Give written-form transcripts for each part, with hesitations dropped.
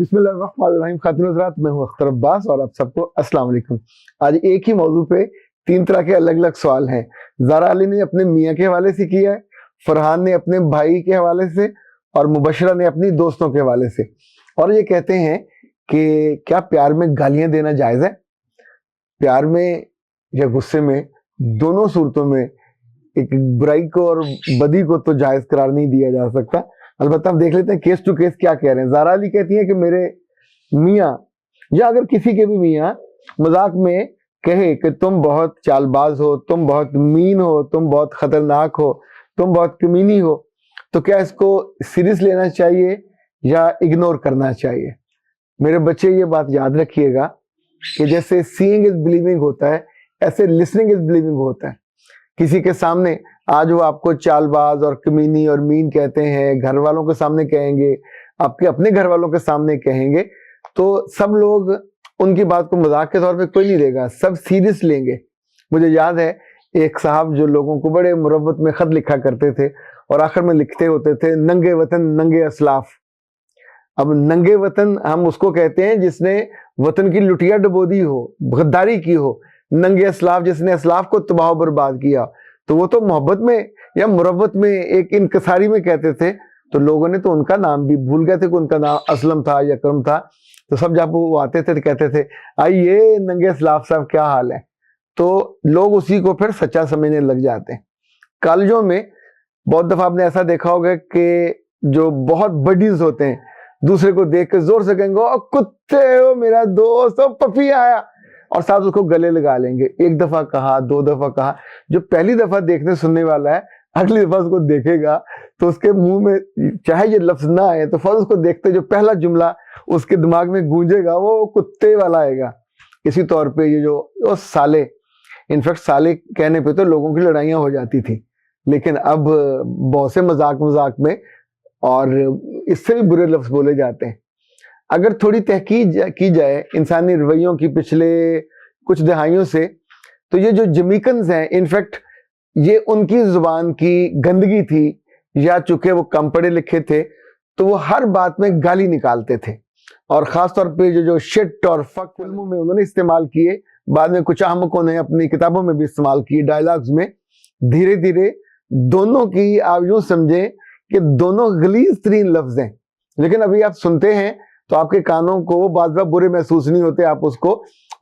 बिस्मिल्लाहिर्रहमानिर्रहीम। खातिन हज़रात, मैं हूं अख्तर अब्बास और आप सबको अस्सलाम वालेकुम। आज एक ही मौजू पे 3 तरह के अलग अलग सवाल हैं। ज़ारा अली ने अपने मियाँ के हवाले से किया है, फरहान ने अपने भाई के हवाले से और मुबशरा ने अपनी दोस्तों के हवाले से। और ये कहते हैं कि क्या प्यार में गालियां देना जायज़ है? प्यार में या गुस्से में, दोनों सूरतों में एक बुराई को और बदी को तो जायज़ करार नहीं दिया जा सकता। अलबत्ता हम देख लेते हैं केस टू केस क्या कह रहे हैं। ज़ारा अली कहती है कि मेरे मियाँ या अगर किसी के भी मियाँ मजाक में कहे कि तुम बहुत चालबाज हो, तुम बहुत मीन हो, तुम बहुत खतरनाक हो, तुम बहुत कमीनी हो, तो क्या इसको सीरियस लेना चाहिए या इग्नोर करना चाहिए? मेरे बच्चे ये बात याद रखिएगा कि जैसे सीइंग इज बिलीविंग होता है, ऐसे लिसनिंग इज बिलीविंग होता है। किसी के सामने आज वो आपको चालबाज और कमीनी और मीन कहते हैं, घर वालों के सामने कहेंगे, आपके अपने घर वालों के सामने कहेंगे, तो सब लोग उनकी बात को मजाक के तौर पे कोई नहीं लेगा, सब सीरियस लेंगे। मुझे याद है एक साहब जो लोगों को बड़े मुरव्वत में खत लिखा करते थे और आखिर में लिखते होते थे, नंगे वतन नंगे असलाफ। अब नंगे वतन हम उसको कहते हैं जिसने वतन की लुटिया डबो दी हो, गद्दारी की हो। नंगे असलाफ जिसने असलाफ को तबाह बर्बाद किया, तो वो तो मोहब्बत में या मुरव्वत में एक इनकसारी में कहते थे। तो लोगों ने तो उनका नाम भी भूल गए थे कि उनका नाम असलम था या करम था। तो सब जब वो आते थे तो कहते थे, आइए नंगे असलाफ साहब क्या हाल है। तो लोग उसी को फिर सच्चा समझने लग जाते हैं। कॉलेजों में बहुत दफा आपने ऐसा देखा होगा कि जो बहुत बडीज होते हैं दूसरे को देख के जोर से कहेंगे, ओ कुत्ते हो मेरा दोस्त, ओ पपी आया, और साथ उसको गले लगा लेंगे। एक दफा कहा, 2 दफा कहा। जो पहली दफा देखने सुनने वाला है, अगली दफा उसको देखेगा तो उसके मुंह में चाहे ये लफ्ज ना आए तो फौरन उसको देखते जो पहला जुमला उसके दिमाग में गूंजेगा वो कुत्ते वाला आएगा। इसी तौर पे ये जो साले, इनफैक्ट साले कहने पे तो लोगों की लड़ाइयां हो जाती थी, लेकिन अब बहुत से मजाक मजाक में और इससे भी बुरे लफ्ज बोले जाते हैं। अगर थोड़ी तहकीक की जाए इंसानी रवैयों की पिछले कुछ दहाइयों से, तो ये जो जमीकन्स हैं, इनफैक्ट ये उनकी जुबान की गंदगी थी, या चूंकि वो कम पढ़े लिखे थे तो वो हर बात में गाली निकालते थे। और खास तौर पे जो शिट और फक फिल्मों में उन्होंने इस्तेमाल किए, बाद में कुछ अहमकों ने अपनी किताबों में भी इस्तेमाल किए, डायलॉग्स में। धीरे धीरे दोनों की आप यूं समझें कि दोनों गलीज तरीन लफ्ज हैं, लेकिन अभी आप सुनते हैं तो आपके कानों को बार बार बुरे महसूस नहीं होते आप उसको,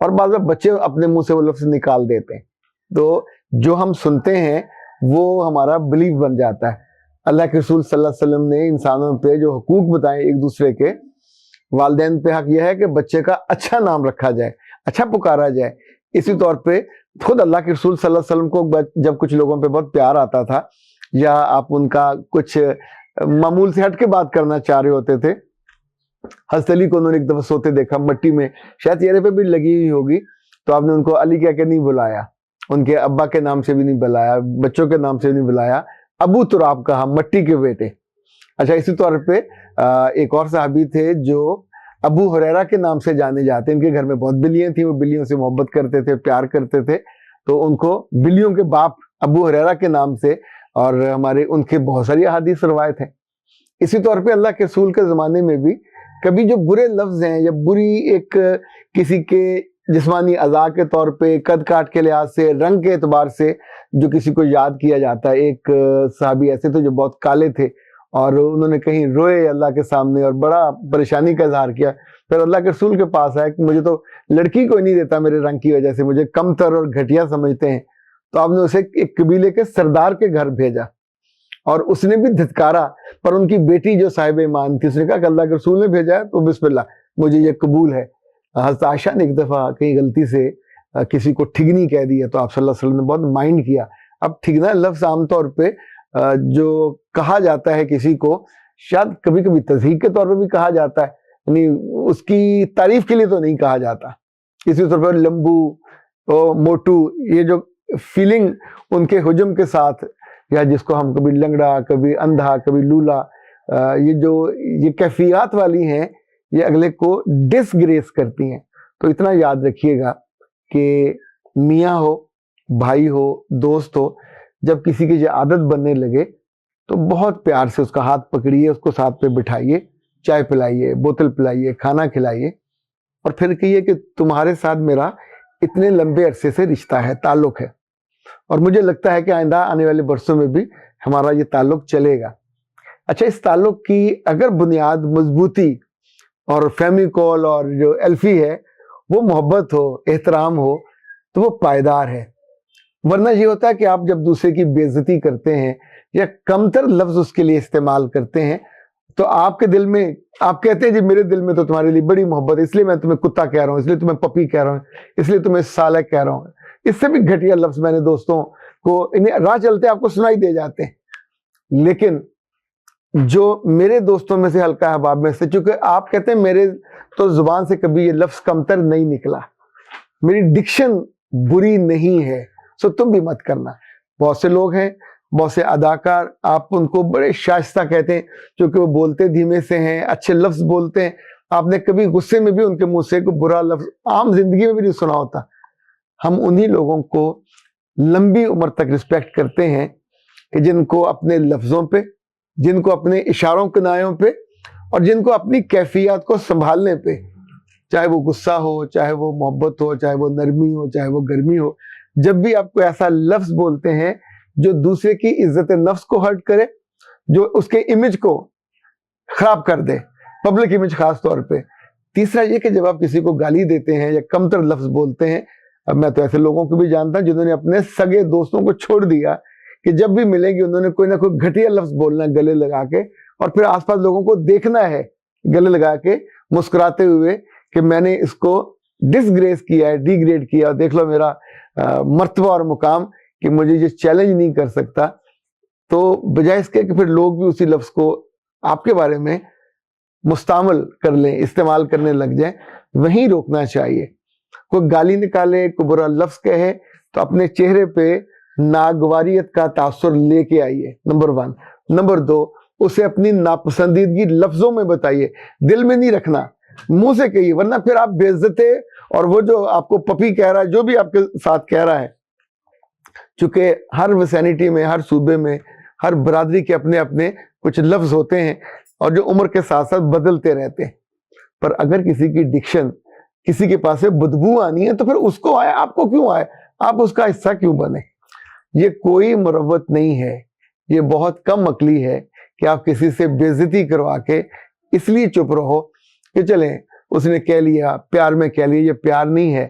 और बार बार बच्चे अपने मुंह से वो लफ्ज निकाल देते हैं। तो जो हम सुनते हैं वो हमारा बिलीव बन जाता है। अल्लाह के रसूल सल्लल्लाहु अलैहि वसल्लम ने इंसानों पे जो हुकूक बताए एक दूसरे के, वालिदैन पे हक यह है कि बच्चे का अच्छा नाम रखा जाए, अच्छा पुकारा जाए। इसी तौर पे खुद अल्लाह के रसूल सल्लल्लाहु अलैहि वसल्लम को जब कुछ लोगों पे बहुत प्यार आता था, या आप उनका कुछ मामूल से हट के बात करना चाह रहे होते थे, हज़रत अली को उन्होंने एक दफा सोते देखा मट्टी में, शायद चेहरे पे भी लगी हुई होगी, तो आपने उनको अली कह के नहीं बुलाया, उनके अब्बा के नाम से भी नहीं बुलाया, बच्चों के नाम से भी नहीं बुलाया, अबू तुराब कहा, मट्टी के बेटे। अच्छा, इसी तौर पे एक और साहबी थे जो अबू हुरैरा के नाम से जाने जाते। इनके घर में बहुत बिल्लियां थी, वो बिल्लियों से मोहब्बत करते थे, प्यार करते थे, तो उनको बिल्लियों के बाप अबू हुरैरा के नाम से, और हमारे उनके बहुत सारी अहादीस रवायत है। इसी तौर पे अल्लाह के रसूल के ज़माने में भी कभी जो बुरे लफ्ज़ हैं या बुरी एक किसी के जिस्मानी अज़ा के तौर पे, कद काट के लिहाज से, रंग के एतबार से जो किसी को याद किया जाता है। एक साहबी ऐसे थे जो बहुत काले थे और उन्होंने कहीं रोए अल्लाह के सामने और बड़ा परेशानी का इजहार किया। फिर अल्लाह के रसूल के पास आया कि मुझे तो लड़की कोई नहीं देता मेरे रंग की वजह से, मुझे कमतर और घटिया समझते हैं। तो आपने उसे एक कबीले के सरदार के घर भेजा और उसने भी धित्कारा, पर उनकी बेटी जो साहिब ईमान थी उसने कहा कि अल्लाह के रसूल ने भेजा है तो बिस्मिल्लाह, मुझे ये कबूल है। हज़रत आयशा ने एक दफ़ा कहीं गलती से किसी को ठिगनी कह दिया तो आप सल्लल्लाहु अलैहि वसल्लम ने बहुत माइंड किया। अब ठिगना लफ्ज़ आमतौर पे जो कहा जाता है किसी को, शायद कभी कभी तज़हीक के तौर पे भी कहा जाता है, यानी उसकी तारीफ के लिए तो नहीं कहा जाता। इसी तौर पर लंबू और मोटू, ये जो फीलिंग उनके हुजम के साथ, या जिसको हम कभी लंगड़ा, कभी अंधा, कभी लूला, ये कैफियत वाली हैं, ये अगले को डिसग्रेस करती हैं। तो इतना याद रखिएगा कि मियाँ हो, भाई हो, दोस्त हो, जब किसी की ये आदत बनने लगे तो बहुत प्यार से उसका हाथ पकड़िए, उसको साथ पे बिठाइए چائے پلائیے, بوتل پلائیے, کھانا کھلائیے, اور پھر کہیے کہ تمہارے ساتھ میرا اتنے لمبے عرصے سے رشتہ ہے, تعلق ہے, اور مجھے لگتا ہے کہ آئندہ آنے والے برسوں میں بھی ہمارا یہ تعلق چلے گا. اچھا, اس تعلق کی اگر بنیاد مضبوطی اور فیمیکول اور جو الفی ہے وہ محبت ہو, احترام ہو, تو وہ پائیدار ہے. ورنہ یہ ہوتا ہے کہ آپ جب دوسرے کی بے عزتی کرتے ہیں یا کمتر لفظ اس کے لیے استعمال کرتے ہیں, تو آپ کے دل میں آپ کہتے ہیں جی میرے دل میں تو تمہارے لیے بڑی محبت ہے, اس لیے میں تمہیں کتا کہہ رہا ہوں, اس لیے تمہیں پپی کہہ رہا ہوں, اس لیے تمہیں سالک کہہ رہا ہوں. اس سے بھی گھٹیا لفظ میں نے دوستوں کو انہیں راہ چلتے آپ کو سنائی دے جاتے ہیں. لیکن جو میرے دوستوں میں سے ہلکا احباب میں سے, چونکہ آپ کہتے ہیں میرے تو زبان سے کبھی یہ لفظ کمتر نہیں نکلا, میری ڈکشن بری نہیں ہے, سو تم بھی مت کرنا. بہت سے لوگ ہیں, بہت سے اداکار, آپ ان کو بڑے شائستہ کہتے ہیں کیونکہ وہ بولتے دھیمے سے ہیں, اچھے لفظ بولتے ہیں. آپ نے کبھی غصے میں بھی ان کے منہ سے کوئی برا لفظ عام زندگی میں بھی نہیں سنا ہوتا. ہم انہی لوگوں کو لمبی عمر تک رسپیکٹ کرتے ہیں کہ جن کو اپنے لفظوں پہ, جن کو اپنے اشاروں کنایوں پہ, اور جن کو اپنی کیفیات کو سنبھالنے پہ, چاہے وہ غصہ ہو, چاہے وہ محبت ہو, چاہے وہ نرمی ہو, چاہے وہ گرمی ہو, جب بھی آپ کو ایسا لفظ بولتے ہیں جو دوسرے کی عزت نفس کو ہرٹ کرے, جو اس کے امیج کو خراب کر دے, پبلک امیج خاص طور پہ. تیسرا یہ کہ جب آپ کسی کو گالی دیتے ہیں یا کمتر لفظ بولتے ہیں, اب میں تو ایسے لوگوں کو بھی جانتا ہوں جنہوں نے اپنے سگے دوستوں کو چھوڑ دیا کہ جب بھی ملیں گے انہوں نے کوئی نہ کوئی گھٹیا لفظ بولنا گلے لگا کے, اور پھر آس پاس لوگوں کو دیکھنا ہے گلے لگا کے مسکراتے ہوئے کہ میں نے اس کو ڈس گریس کیا ہے, ڈی گریڈ کیا, دیکھ لو میرا مرتبہ اور مقام کہ مجھے یہ چیلنج نہیں کر سکتا. تو بجائے اس کے کہ پھر لوگ بھی اسی لفظ کو آپ کے بارے میں مستعمل کر لیں, استعمال کرنے لگ جائیں, وہیں روکنا چاہیے. کوئی گالی نکالے, کوئی برا لفظ کہے تو اپنے چہرے پہ ناگواریت کا تاثر لے کے آئیے, نمبر 1. نمبر 2, اسے اپنی ناپسندیدگی لفظوں میں بتائیے, دل میں نہیں رکھنا, منہ سے کہیے, ورنہ پھر آپ بے عزتے, اور وہ جو آپ کو پپی کہہ رہا ہے, جو بھی آپ کے ساتھ کہہ رہا ہے, چونکہ ہر ویسینٹی میں, ہر صوبے میں, ہر برادری کے اپنے اپنے کچھ لفظ ہوتے ہیں اور جو عمر کے ساتھ ساتھ بدلتے رہتے ہیں. پر اگر کسی کی ڈکشن, کسی کے پاس سے بدبو آنی ہے تو پھر اس کو آئے, آپ کو کیوں آئے, آپ اس کا حصہ کیوں بنے. یہ کوئی مروت نہیں ہے, یہ بہت کم عقلی ہے کہ آپ کسی سے بے عزتی کروا کے اس لیے چپ رہو کہ چلیں اس نے کہہ لیا, پیار میں کہہ لیا. یہ پیار نہیں ہے,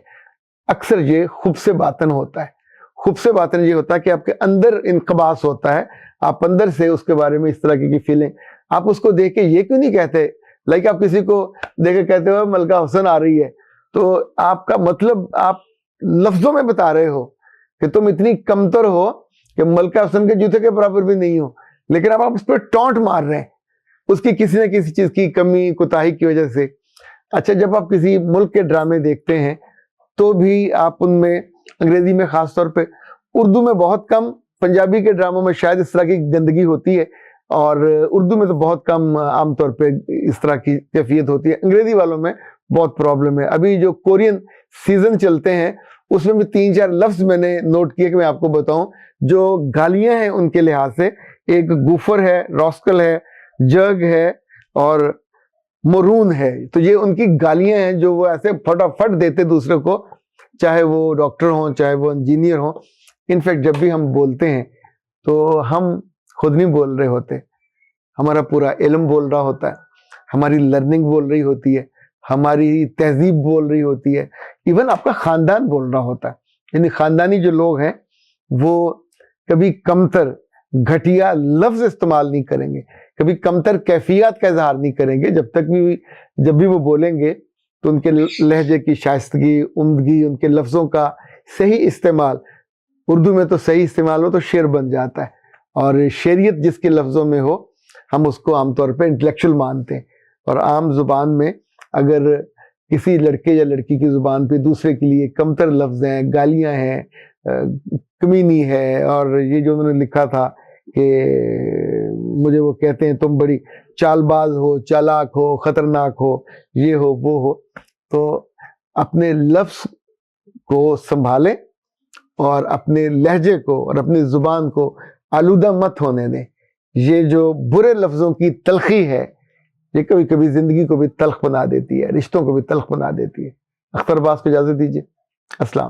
اکثر یہ خوب سے باطن ہوتا ہے. خوب سے باطن یہ ہوتا ہے کہ آپ کے اندر انقباس ہوتا ہے, آپ اندر سے اس کے بارے میں اس طرح کی فیلنگ, آپ اس کو دیکھ کے یہ کیوں نہیں کہتے, لائک آپ کسی کو دیکھ کے کہتے ہو ملکہ حسن آ رہی ہے, تو آپ کا مطلب آپ لفظوں میں بتا رہے ہو کہ تم اتنی کمتر ہو کہ ملکہ حسن کے جوتے کے برابر بھی نہیں ہو, لیکن اب آپ اس پہ ٹونٹ مار رہے ہیں اس کی کسی نہ کسی چیز کی کمی کوتاہی کی وجہ سے. اچھا, جب آپ کسی ملک کے ڈرامے دیکھتے ہیں تو بھی آپ ان میں, انگریزی میں خاص طور پہ, اردو میں بہت کم, پنجابی کے ڈراموں میں شاید اس طرح کی گندگی ہوتی ہے, اور اردو میں تو بہت کم عام طور پہ اس طرح کی کیفیت ہوتی ہے. انگریزی والوں میں بہت پرابلم ہے. ابھی جو کورین سیزن چلتے ہیں اس میں بھی 3-4 لفظ میں نے نوٹ کیے کہ میں آپ کو بتاؤں, جو گالیاں ہیں ان کے لحاظ سے. ایک گوفر ہے, راسکل ہے, جگ ہے اور مرون ہے. تو یہ ان کی گالیاں ہیں جو وہ ایسے فٹافٹ دیتے دوسرے کو, چاہے وہ ڈاکٹر ہوں, چاہے وہ انجینئر ہوں. انفیکٹ جب بھی ہم بولتے ہیں تو ہم خود نہیں بول رہے ہوتے, ہمارا پورا علم بول رہا ہوتا ہے, ہماری لرننگ بول رہی ہوتی ہے, ہماری تہذیب بول رہی ہوتی ہے, ایون آپ کا خاندان بول رہا ہوتا ہے. یعنی خاندانی جو لوگ ہیں وہ کبھی کمتر گھٹیا لفظ استعمال نہیں کریں گے, کبھی کمتر کیفیات کا اظہار نہیں کریں گے, جب بھی وہ بولیں گے تو ان کے لہجے کی شائستگی, عمدگی, ان کے لفظوں کا صحیح استعمال. اردو میں تو صحیح استعمال ہو تو شعر بن جاتا ہے, اور شعریت جس کے لفظوں میں ہو ہم اس کو عام طور پہ انٹلیکچوئل مانتے ہیں. اور عام زبان میں اگر کسی لڑکے یا لڑکی کی زبان پہ دوسرے کے لیے کمتر لفظ ہیں, گالیاں ہیں, کمینی ہے, اور یہ جو انہوں نے لکھا تھا کہ مجھے وہ کہتے ہیں تم بڑی چال باز ہو, چالاک ہو, خطرناک ہو, یہ ہو, وہ ہو, تو اپنے لفظ کو سنبھالیں اور اپنے لہجے کو اور اپنی زبان کو آلودہ مت ہونے دیں. یہ جو برے لفظوں کی تلخی ہے یہ کبھی کبھی زندگی کو بھی تلخ بنا دیتی ہے، رشتوں کو بھی تلخ بنا دیتی ہے۔ اختر عباس کو اجازت دیجیے، السلام۔